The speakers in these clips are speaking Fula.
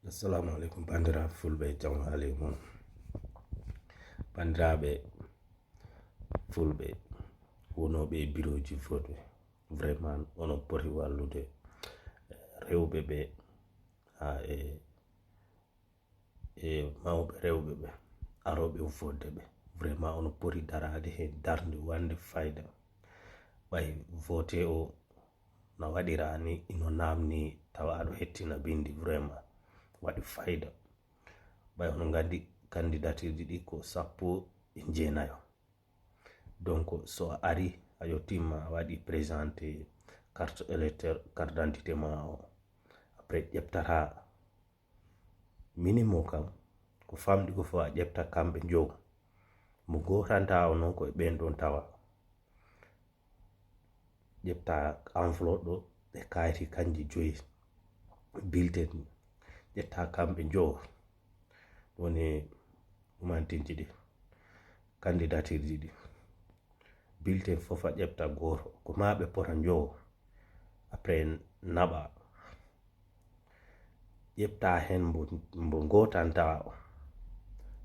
Assalamu alaikum bandiraɓe fulbe jam haali mon. Bandiraɓe fulbe wonoɓe e biroji vote vraiment onon poti wallude rewɓe ɓe e mawɓe rewɓe ɓe aroɓe vote ɓe vraiment onon poti darade hen darde wande fayda ɓay vote o no waɗirani ino namni tawa aɗo hettina bindi vraiment waɗi fayda ɓay ono gandi candidatirji ɗi ko 19 donc so a ari a yettima a waɗi présenté carte électeur carte d'identité ma o après ƴeftata minimum kam ko famɗi ko fo a ƴefta kamɓe jow mo gotanta o noon koye ɓen ɗon tawa ƴefta enveloppe ɗo ɓe kayiti kanji 5 bulletin ƴetta kamɓe jow woni ɗumantinji ɗi candidatirji ɗi bulletin fof a ƴefta goto ko maɓe pota jow après naɓa ƴefta hen mbo gotanta o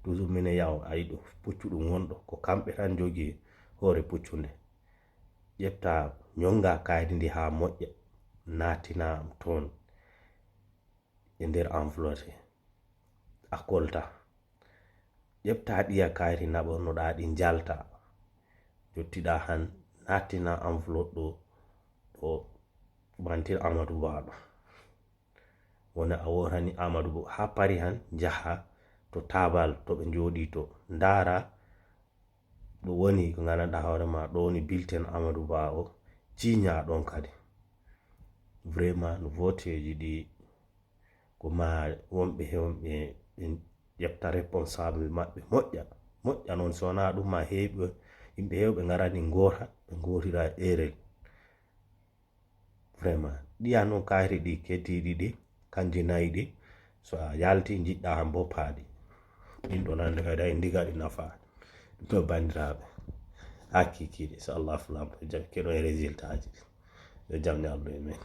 toujours mine yaw ayiɗo puccuɗum wonɗo ko kamɓe tan jogi hoore puccude ƴefta ñonga kayidi ndi ha moƴƴa natina toon e nder enveloppe a kolta ƴefta ɗiya kayri naɓornoɗa ɗi jalta jottiɗa han natina enveloppe ɗo mantir Amadou Ba ɗo wona a worani Amadou Ba ha pari han jaha to tabal to ɓe joɗi to ndara ɗo woni ko gandanɗa hoorema ɗo woni bulletin Amadou Ba o jiña ɗon kadi vraiment no voteji ɗi ko ma wonɓe hewɓe ɓe ƴefta responsable maɓɓe moƴƴa noon so wona ɗum ma heeɓi yimɓe hewɓe garani gota ɓe gotira erel vraiment ɗiya noon kayri ɗi keddiɗi ɗi kanji 4 ɗi so a yalti jiɗɗa han bo paaɗi ɗin ɗo nande kadi ay ndiga ɗi nafa ɗo bandiraɓe ha kikiɗe so Allah fulam jam keɗo e résultat ji yo jam ñallu e men.